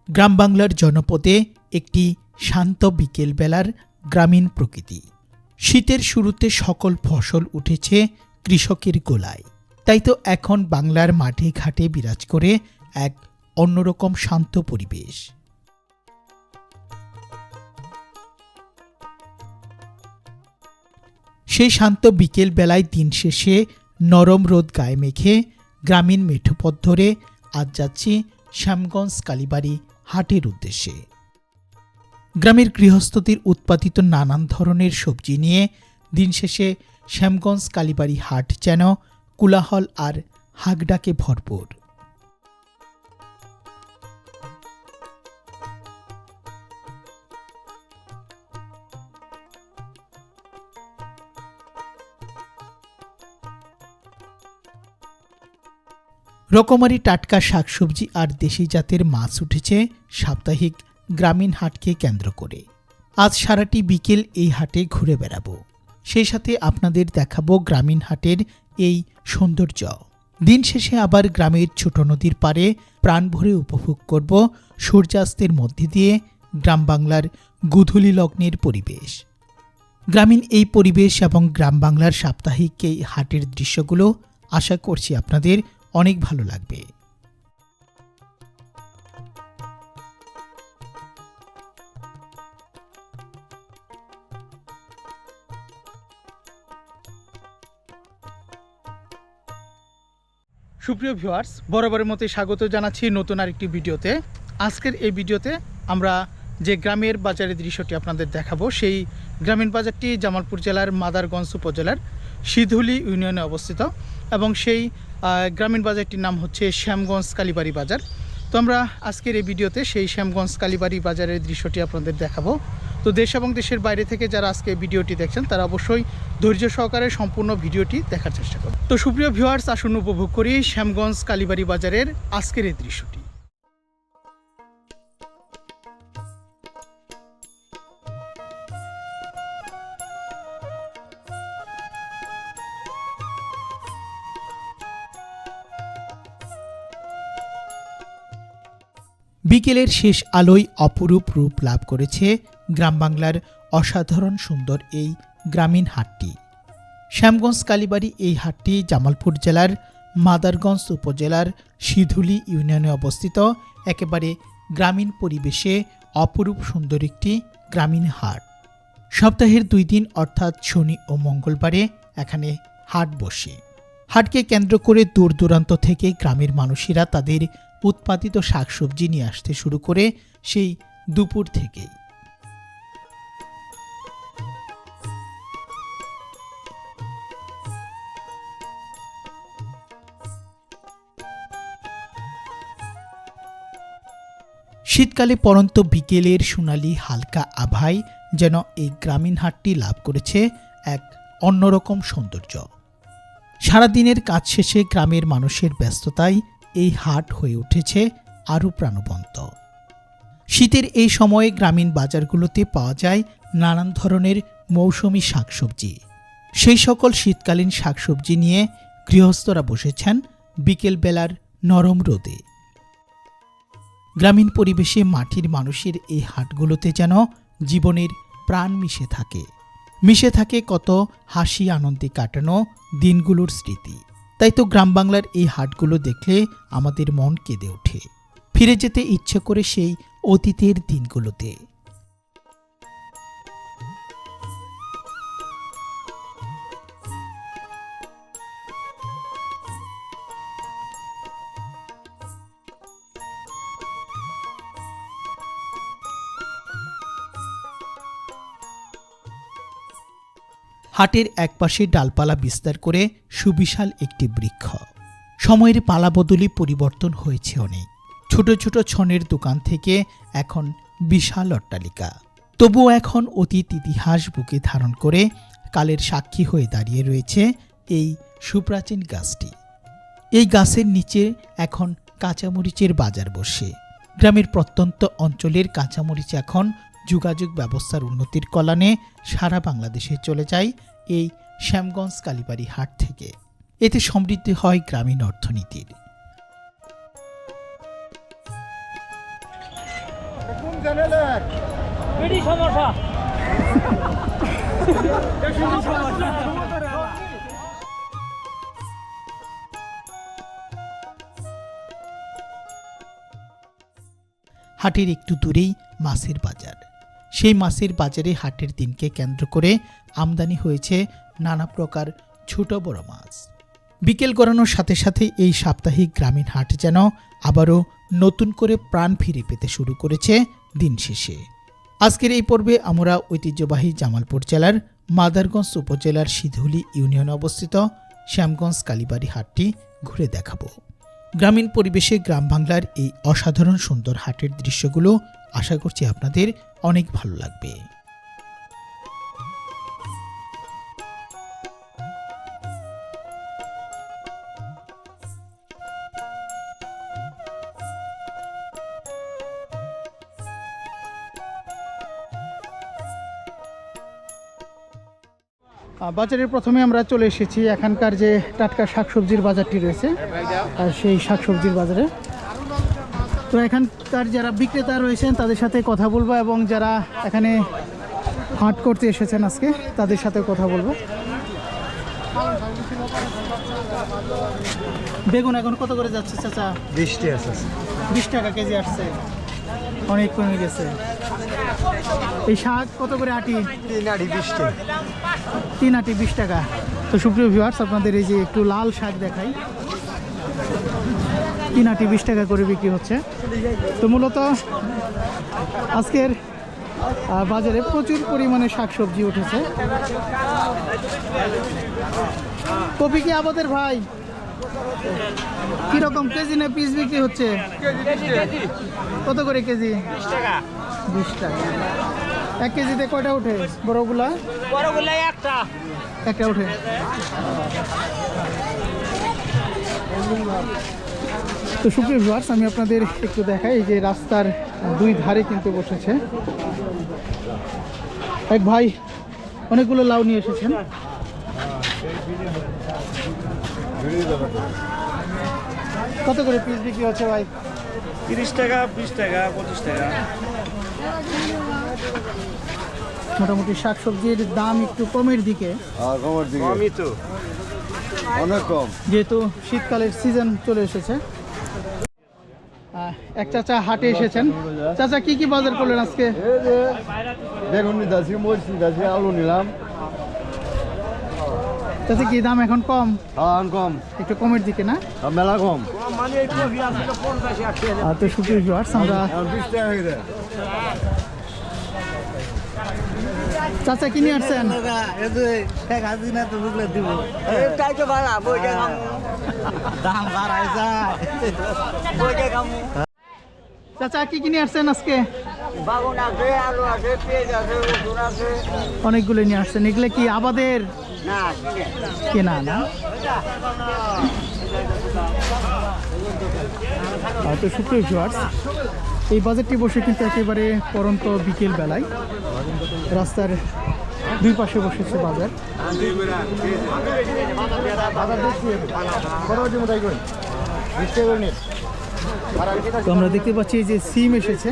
গ্রাম বাংলার জনপদে একটি শান্ত বিকেলবেলার গ্রামীণ প্রকৃতি। শীতের শুরুতে সকল ফসল উঠেছে কৃষকের গোলায়। তাই তো এখন বাংলার মাঠে ঘাটে বিরাজ করে এক অন্যরকম শান্ত পরিবেশ। সেই শান্ত বিকেল বেলায় দিন শেষে নরম রোদ গায়ে মেখে গ্রামীণ মেঠোপথ ধরে আজ যাচ্ছি শ্যামগঞ্জ কালীবাড়ি হাটের উদ্দেশ্যে। গ্রামের গৃহস্থদের উৎপাদিত নানান ধরনের সবজি নিয়ে দিন শেষে শ্যামগঞ্জ কালীবাড়ি হাট যেন কোলাহল আর হাঁকডাকে ভরপুর। রকমারি টাটকা শাকসবজি আর দেশি জাতের মাছ উঠেছে সাপ্তাহিক গ্রামীণ হাটকে কেন্দ্র করে। আজ সারাটি বিকেল এই হাটে ঘুরে বেড়াবো, সেই সাথে আপনাদের দেখাবো গ্রামীণ হাটের এই সৌন্দর্য। দিন শেষে আবার গ্রামের ছোট নদীর পাড়ে প্রাণ ভরে উপভোগ করব সূর্যাস্তের মধ্যে দিয়ে গ্রাম বাংলার গোধূলি লগ্নের পরিবেশ। গ্রামীণ এই পরিবেশ এবং গ্রাম বাংলার সাপ্তাহিক এই হাটের দৃশ্যগুলো আশা করছি আপনাদের অনেক ভালো লাগবে। সুপ্রিয় ভিউয়ার্স, বরাবরের মতো স্বাগত জানাচ্ছি নতুন আরেকটি ভিডিওতে। আজকের এই ভিডিওতে আমরা যে গ্রামের বাজারের দৃশ্যটি আপনাদের দেখাবো, সেই গ্রামীণ বাজারটি জামালপুর জেলার মাদারগঞ্জ উপজেলার সিধুলি ইউনিয়নে অবস্থিত এবং সেই গ্রামীণ বাজারটির নাম হচ্ছে শ্যামগঞ্জ কালীবাড়ি বাজার। তো আমরা আজকের এই ভিডিওতে সেই শ্যামগঞ্জ কালীবাড়ি বাজারের দৃশ্যটি আপনাদের দেখাবো। তো দেশ এবং দেশের বাইরে থেকে যারা আজকে ভিডিওটি দেখছেন তারা অবশ্যই ধৈর্য সহকারে সম্পূর্ণ ভিডিওটি দেখার চেষ্টা করুন। তো সুপ্রিয় ভিউয়ার্স, আসুন উপভোগ করি শ্যামগঞ্জ কালীবাড়ি বাজারের আজকের এই দৃশ্যটি। বিকেলের শেষ আলোয় অপরূপ রূপ লাভ করেছে গ্রাম বাংলার অসাধারণ সুন্দর এই গ্রামীণ হাটটি। শ্যামগঞ্জ কালীবাড়ি এই হাটটি জামালপুর জেলার মাদারগঞ্জ উপজেলার সিধুলি ইউনিয়নে অবস্থিত একেবারে গ্রামীণ পরিবেশে অপরূপ সুন্দর একটি গ্রামীণ হাট। সপ্তাহের 2 দিন অর্থাৎ শনি ও মঙ্গলবারে এখানে হাট বসে। হাটকে কেন্দ্র করে দূর দূরান্ত থেকে গ্রামের মানুষেরা তাদের উৎপাদিত শাকসবজি নিয়ে আসতে শুরু করে সেই দুপুর থেকেই। শীতকালে পরন্ত বিকেলের সোনালি হালকা আভায় যেন এই গ্রামীণ হাটটি লাভ করেছে এক অন্যরকম সৌন্দর্য। সারাদিনের কাজ শেষে গ্রামের মানুষের ব্যস্ততায় এই হাট হয়ে উঠেছে আরও প্রাণবন্ত। শীতের এই সময়ে গ্রামীণ বাজারগুলোতে পাওয়া যায় নানান ধরনের মৌসুমি শাকসবজি। সেই সকল শীতকালীন শাকসবজি নিয়ে গৃহস্থরা বসেছেন বিকেলবেলার নরম রোদে। গ্রামীণ পরিবেশে মাটির মানুষের এই হাটগুলোতে যেন জীবনের প্রাণ মিশে থাকে কত হাসি আনন্দে কাটানো দিনগুলোর স্মৃতি। তাই তো গ্রাম বাংলার এই হাটগুলো দেখলে আমাদের মন কেঁদে ওঠে, ফিরে যেতে ইচ্ছে করে সেই অতীতের দিনগুলোতে। হাটের একপাশে ডালপালা বিস্তার করে সুবিশাল একটি বৃক্ষ। সময়ের পালাবদলি পরিবর্তন হয়েছে অনেক। ছোট ছোট ছনের দোকান থেকে এখন বিশাল অট্টালিকা। তবুও এখন অতীত ইতিহাস বুকে ধারণ করে কালের সাক্ষী হয়ে দাঁড়িয়ে রয়েছে এই সুপ্রাচীন গাছটি। এই গাছের নিচে এখন কাঁচামরিচের বাজার বসে। গ্রামের প্রত্যন্ত অঞ্চলের কাঁচামরিচ এখন যোগাযোগ ব্যবস্থার উন্নতির কল্যাণে সারা বাংলাদেশে চলে যায় এই শ্যামগঞ্জ কালীবাড়ি হাট থেকে। এতে সমৃদ্ধি হয় গ্রামীণ অর্থনীতির। হাটের একটু দূরেই মাছের বাজার। সেই মাছের বাজারে হাটের দিনকে কেন্দ্র করে আমদানি হয়েছে নানা প্রকার ছোট বড় মাছ। বিকেল গড়ানোর সাথে সাথে এই সাপ্তাহিক গ্রামীণ হাট যেন আবারও নতুন করে প্রাণ ফিরে পেতে শুরু করেছে দিন শেষে। আজকের এই পর্বে আমরা ঐতিহ্যবাহী জামালপুর জেলার মাদারগঞ্জ উপজেলার সিধুলি ইউনিয়নে অবস্থিত শ্যামগঞ্জ কালীবাড়ি হাটটি ঘুরে দেখাবো। গ্রামীণ পরিবেশে গ্রাম বাংলার এই অসাধারণ সুন্দর হাটের দৃশ্যগুলো আশা করছি আপনাদের অনেক ভালো লাগবে। বাজারের প্রথমে আমরা চলে এসেছি এখানকার যে টাটকা শাকসবজির বাজারটি রয়েছে, আর সেই শাকসবজির বাজারে। তো এখানকার যারা বিক্রেতা রয়েছেন তাদের সাথে কথা বলবো এবং যারা এখানে হাট করতে এসেছেন আজকে তাদের সাথে কথা বলবো। বেগুন এখন কত করে যাচ্ছে চাচা? 20 টাকা কেজি আসছে, অনেক কমে গেছে। এই শাক কত করে আটি? 3 আটি 20 টাকা। তো সুপ্রিয় ভিউয়ার্স, আপনাদের এই যে একটু লাল শাক দেখাই, 3 আটি 20 টাকা করে বিক্রি হচ্ছে। তো মূলত আজকের বাজারে প্রচুর পরিমাণে শাকসবজি উঠেছে। কপি কি আমাদের ভাই কিরকম কেজি না পিস বিক্রি হচ্ছে? কত করে কেজি? 20 টাকা। 1 কেজিতে কয়টা উঠে? বড়গুলা একটা উঠে। তো সুপ্রিয় ভিউয়ার্স, আমি আপনাদের একটু দেখাই, এই যে রাস্তার দুই ধারে কিন্তু বসেছে এক ভাই, অনেকগুলো লাউ নিয়ে এসেছেন। কত করে পিস বিক্রি হচ্ছে ভাই? 30 টাকা, 20 টাকা, 25 টাকা। মোটামুটি শাকসবজির দাম একটু কমের দিকে, কমই তো, অনেক কম, যেহেতু শীতকালের সিজন চলে এসেছে। এক চাচা হাটে এসেছেন। চাচা কি কি বাজার করলেন আজকে? বেগুন নিতেছি, মরিচ নিতেছি, আলু নিলাম। চাচা কি দাম এখন কম? হ্যাঁ কম, একটু কমের দিকে না? মেলা কম। তো সুপ্রিয় ভিউয়ার্স, আমরা 20 টাকা হয়ে যায়। চাচা কি নিয়ে আসছেন? চাচা কি কিনে আসছেন আজকে? অনেকগুলো নিয়ে আসছেন। এগুলো কি আবাদের কেনা না? তো সুপ্রিয় ভিউয়ার্স, এই বাজারটি বসে কিন্তু একেবারে পরন্ত বিকেল বেলায়। রাস্তার দুই পাশে বসেছে বাজার। তো আমরা দেখতে পাচ্ছি যে সিম এসেছে,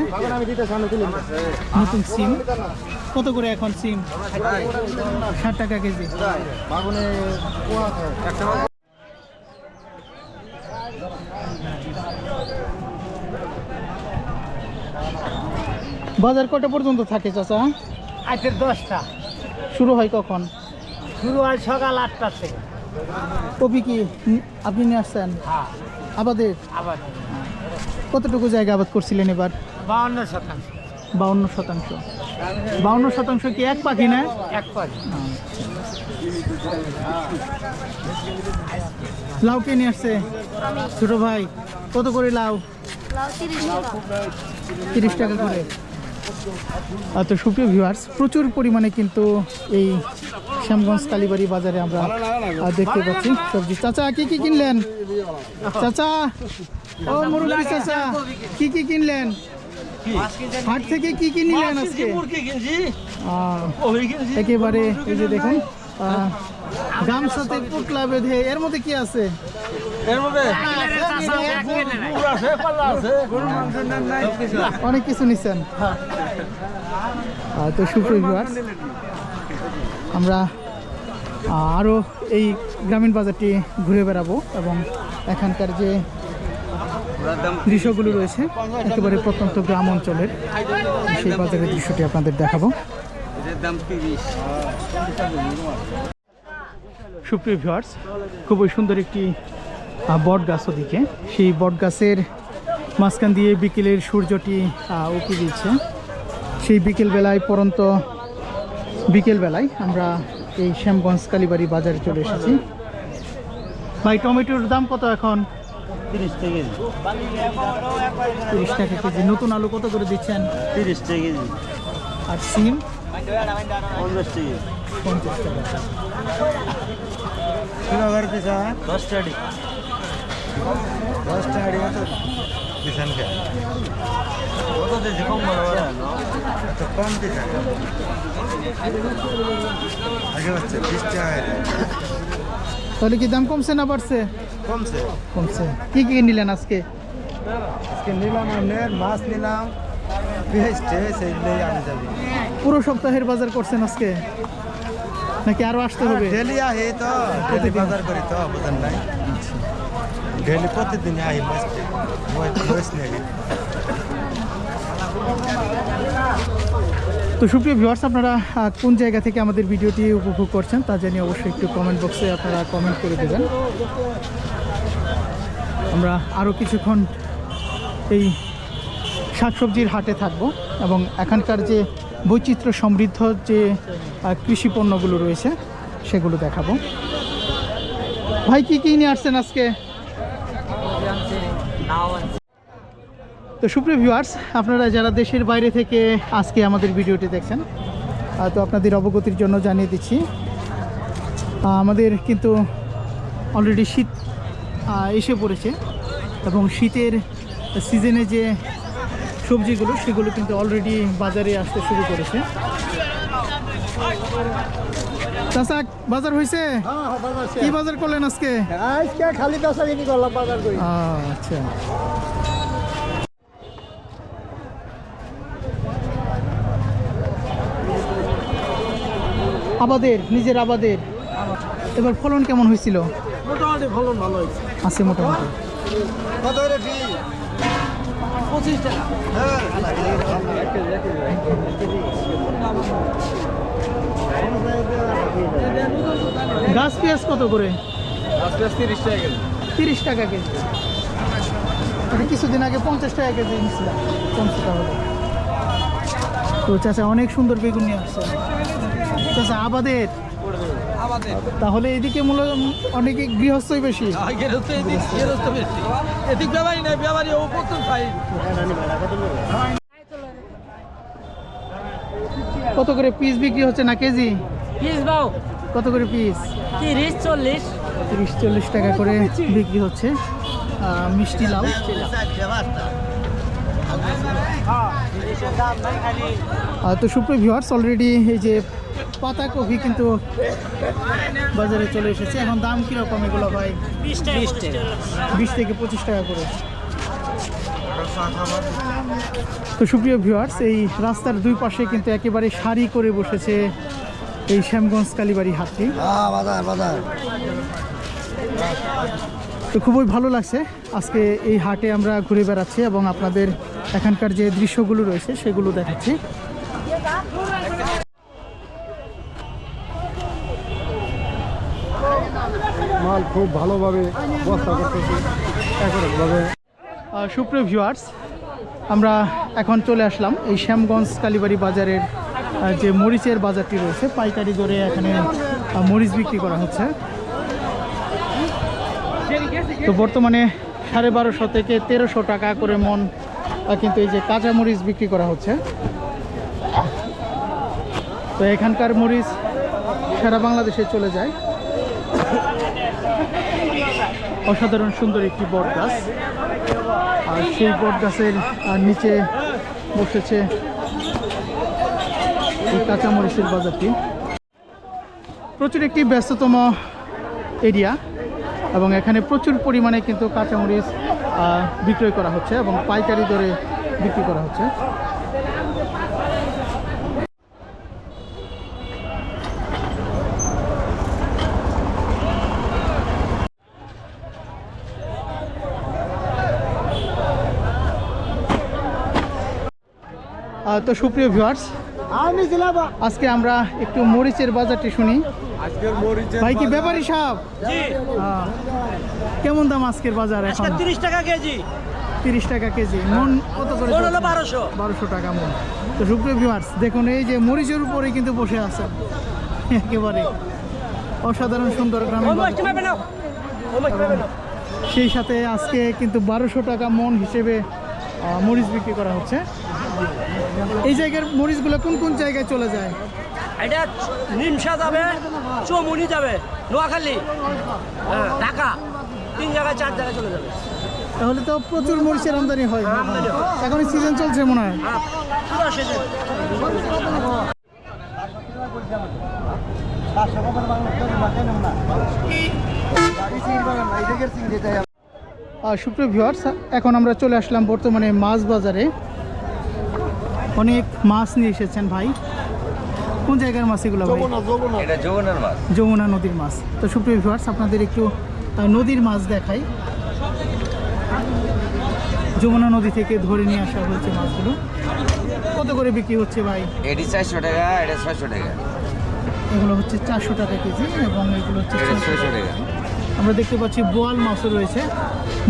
নতুন সিম। কত করে এখন সিম? 60 টাকা কেজি। বাজার কটা পর্যন্ত থাকে চাচা? আজকের 10টা। শুরু হয় কখন? শুরু হয় সকাল 8টা থেকে। কপি কি আপনি নিয়ে আসছেন? হ্যাঁ, আবাদের? আবার কতটুকু জায়গা আবাদ করছিলেন এবার? 52%। 52%। 52% কি এক পাখি না? এক পাঁচ। লাউ কে নিয়ে আসছে? ছোট ভাই। কত করে লাউ? 30 টাকা করে। তো সুপ্রিয় ভিউয়ার্স, প্রচুর পরিমাণে কিন্তু এই শ্যামগঞ্জ কালীবাড়ি বাজারে আমরা দেখতে পাচ্ছি সবজি। চাচা কি কি কিনলেন? চাচা, ও মুরব্বি চাচা, কি কি কিনলেন? হাট থেকে কি কি নিলেন আজকে? একেবারে এই যে দেখুন, গামছাতে পুটলা বেঁধে। এর মধ্যে কি আছে? এর মধ্যে অনেক কিছু নিচ্ছেন। তো সুপ্রিয় ভিউয়ার্স, আমরা আরও এই গ্রামীণ বাজারটি ঘুরে বেড়াবো এবং এখানকার যে দৃশ্যগুলো রয়েছে একেবারে প্রত্যন্ত গ্রাম অঞ্চলের সেই বাজারের দৃশ্যটি আপনাদের দেখাবো। সুপ্রিয় ভিউয়ার্স, খুবই সুন্দর একটি বট গাছ, ওদিকে সেই বট গাছের মাঝখান দিয়ে বিকেলের সূর্যটি উঁকি দিচ্ছে। সেই বিকেলবেলায় পরন্ত বিকেলবেলায় আমরা এই শ্যামগঞ্জ কালীবাড়ি বাজারে চলে এসেছি। ভাই, টমেটোর দাম কত এখন? 30 টাকা কেজি। 30 টাকা কেজি। নতুন আলু কত করে দিচ্ছেন? 30 টাকা কেজি। আর সিম 50 টাকা। 50 টাকা। কিলো করে পিছা 10 টাকা। 10 টাকা কত দিছেন কে? কত দিছে কম বড় বড় না? তো কম দিছে। আগে হচ্ছে 20 টাকা। তাহলে কি দাম কমছে না বাড়ছে? কমছে। কমছে। কি কি নিলেন আজকে? আজকে নিলাম আপনার মাছ নিলাম, পেঁয়াজটে সেইগুলোই আমি যাবি। পুরো সপ্তাহের বাজার করছেন আজকে নাকি আরো আসতে হবে? ডেলি আহি তো, ডেলি বাজার করি তো, বুঝেন নাই? ডেলি প্রতিদিন আহি মাছ নিয়ে। তো সুপ্রিয় ভিউয়ার্স, আপনারা কোন জায়গা থেকে আমাদের ভিডিওটি উপভোগ করছেন তা জানিয়ে অবশ্যই একটু কমেন্ট বক্সে আপনারা কমেন্ট করে দেবেন। আমরা আরও কিছুক্ষণ এই শাকসবজির হাটে থাকব এবং এখানকার যে বৈচিত্র্য সমৃদ্ধ যে কৃষি পণ্যগুলো রয়েছে সেগুলো দেখাবো। ভাই, কি কি নিয়ে আসছেন আজকে? তো সুপ্রিয় ভিউয়ার্স, আপনারা যারা দেশের বাইরে থেকে আজকে আমাদের ভিডিওটি দেখছেন, তো আপনাদের অবগতির জন্য জানিয়ে দিচ্ছি, আমাদের কিন্তু অলরেডি শীত এসে পড়েছে এবং শীতের সিজনে যে সবজিগুলো সেগুলো কিন্তু অলরেডি বাজারে আসতে শুরু করেছে। চাচা, বাজার হয়েছে? কি বাজার করলেন আজকে? আজকে খালি বেচাকিনি করলাম, বাজার করি। আচ্ছা, আবাদের, নিজের আবাদের। এবার ফলন কেমন হয়েছিল? মোটামুটি ফলন ভালো হয়েছে। আছে মোটামুটি। কত রে ফি? 25 টাকা। গাছ পেঁয়াজ কত করে? আজকে 30 টাকা কেজি। 30 টাকা কেজি। এটা কিছুদিন আগে 50 টাকা কেজি নিয়েছিলাম, 50 টাকা হলো। তো চাচা অনেক সুন্দর বেগুন নিয়ে আসছে। চাচা আবাদের? তাহলে এদিকে মূলত অনেকে গৃহস্থই বেশি। কত করে পিস বিক্রি হচ্ছে না কেজি? পিস বাও কত করে পিস? 30-40। 30-40 টাকা করে বিক্রি হচ্ছে মিষ্টি লাউ। তো সুপ্রিয় ভিউয়ার্স, অলরেডি এই যে পাতাকপি কিন্তু বাজারে চলে এসেছে। এখন দাম কীরকম এগুলো ভাই? 20 থেকে 25 টাকা করে। তো সুপ্রিয় ভিউয়ার্স, এই রাস্তার দুই পাশে কিন্তু একেবারে সারি করে বসেছে এই শ্যামগঞ্জ কালীবাড়ি হাটটি। বাজার বাজার। তো খুবই ভালো লাগছে আজকে এই হাটে আমরা ঘুরে বেড়াচ্ছি এবং আপনাদের এখানকার যে দৃশ্যগুলো রয়েছে সেগুলো দেখাচ্ছি। মাল খুব ভালোভাবে বস্তা করতেছি একরকমভাবে। সুপ্রিয় ভিউয়ার্স, আমরা এখন চলে আসলাম এই শ্যামগঞ্জ কালীবাড়ি বাজারের যে মরিচের বাজারটি রয়েছে, পাইকারি দরে এখানে মরিচ বিক্রি করা হচ্ছে। তো বর্তমানে 1250 থেকে 1300 টাকা করে মন কিন্তু এই যে কাঁচা মরিচ বিক্রি করা হচ্ছে। তো এখানকার মরিচ সারা বাংলাদেশে চলে যায়। অসাধারণ সুন্দর একটি বট গাছ, আর সেই বট গাছের নিচে বসেছে এই কাঁচামরিচের বাজারটি। প্রচুর একটি ব্যস্ততম এরিয়া এবং এখানে প্রচুর পরিমাণে কিন্তু কাঁচামরিচ বিক্রয় করা হচ্ছে এবং পাইকারি দরে বিক্রি করা হচ্ছে। তো সুপ্রিয় ভিউয়ার্স, আজকে আমরা একটু মরিচের বাজারটি শুনি। আজকের মরিচের ভাই কি ব্যাপারী সাহেব? কেমন দাম আজকের বাজার এখন? 30 টাকা কেজি। 30 টাকা কেজি। মন কত করে? মন হলো 1200। 1200 টাকা মন। তো সুপ্রিয় ভিউয়ার্স, দেখুন এই যে মরিচের উপরে কিন্তু বসে আছে একেবারে অসাধারণ সুন্দর গ্রামের বাজার। সেই সাথে আজকে কিন্তু 1200 টাকা মন হিসেবে মরিচ বিক্রি করা হচ্ছে। এই জায়গার মরিচগুলো কোন কোন জায়গায় চলে যায়? এটা নিমসা যাবে, চৌমুনি যাবে, নোয়াখালী, ঢাকা, 3 জায়গায় 4 জায়গায় চলে যাবে। তাহলে তো প্রচুর মরিচের আমদানি হয়। এখন সিজন চলছে মনে হয়। পুরো শেষে। সুপ্রিয় ভিউয়ার্স, এখন আমরা চলে আসলাম বর্তমানে মাছ বাজারে। অনেক মাছ নিয়ে এসেছেন ভাই। কোন জায়গার মাছ এগুলো ভাই? এটা যমুনার মাছ। যমুনা নদীর মাছ। তো সুপ্রিয় ভিউয়ার্স, আপনাদের একটু নদীর মাছ দেখাই। যমুনা নদী থেকে ধরে নিয়ে আসা হয়েছে মাছগুলো। কত করে বিক্রি হচ্ছে ভাই? এটি 400 টাকা, এটা 600 টাকা, এগুলো হচ্ছে 400 টাকা কেজি এবং এগুলো হচ্ছে এটা 600 600 টাকা। আমরা দেখতে পাচ্ছি বোয়াল মাছও রয়েছে।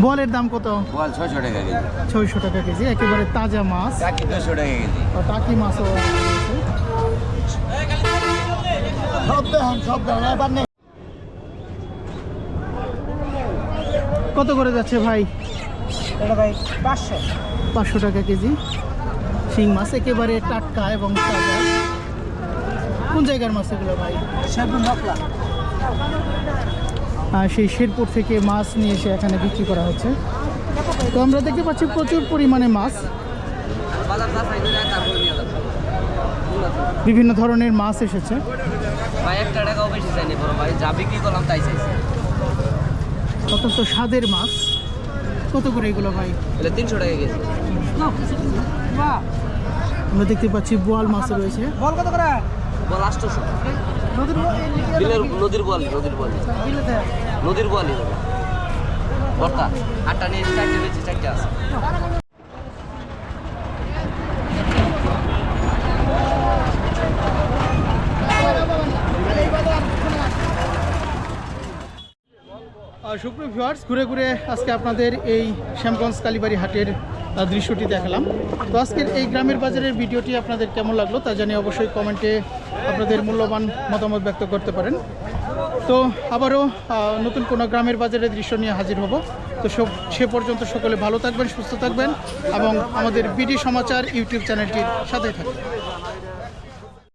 বোয়ালের দাম কত? বল 600 টাকা কেজি, 600 টাকা কেজি, একেবারে তাজা মাছ। টাকি 200 টাকা কেজি। আর টাকি মাছও রয়েছে। কত করে যাচ্ছে ভাই? এটা ভাই 500। 500 টাকা কেজি শিং মাছ, একেবারে টাটকা এবং তাজা। কোন জায়গার মাছ এগুলো ভাই? শেরপুর মকলা। সেই শেরপুর থেকে মাছ নিয়ে এসে এখানে বিক্রি করা হচ্ছে। তো আমরা দেখতে পাচ্ছি প্রচুর পরিমাণে মাছ, বিভিন্ন ধরনের মাছ এসেছে। ভাই 1 টাকাও বেশি চাইনি বড় ভাই, যা বিক্রি করলাম তাই চাইছি। অত্যন্ত স্বাদের মাছ। কত করে এগুলো ভাই? এটা 300 টাকা কেজি। আমরা দেখতে পাচ্ছি বোয়াল মাছ রয়েছে। বল কত করে? বল 800। নদীর বোয়ালি, নদীর বোয়ালি বর্তা 8টা নিয়ে 4টে বেশি 4টে আছে। সুপ্রিয় ভিউয়ার্স, ঘুরে ঘুরে আজকে আপনাদের এই শ্যামগঞ্জ কালীবাড়ি হাটের দৃশ্যটি দেখালাম। তো আজকের এই গ্রামের বাজারের ভিডিওটি আপনাদের কেমন লাগলো তা জানিয়ে অবশ্যই কমেন্টে আপনাদের মূল্যবান মতামত ব্যক্ত করতে পারেন। তো আবারও নতুন কোনো গ্রামের বাজারের দৃশ্য নিয়ে হাজির হব। তো সে পর্যন্ত সকলে ভালো থাকবেন, সুস্থ থাকবেন এবং আমাদের বিডি সমাচার ইউটিউব চ্যানেলটির সাথেই থাকবেন।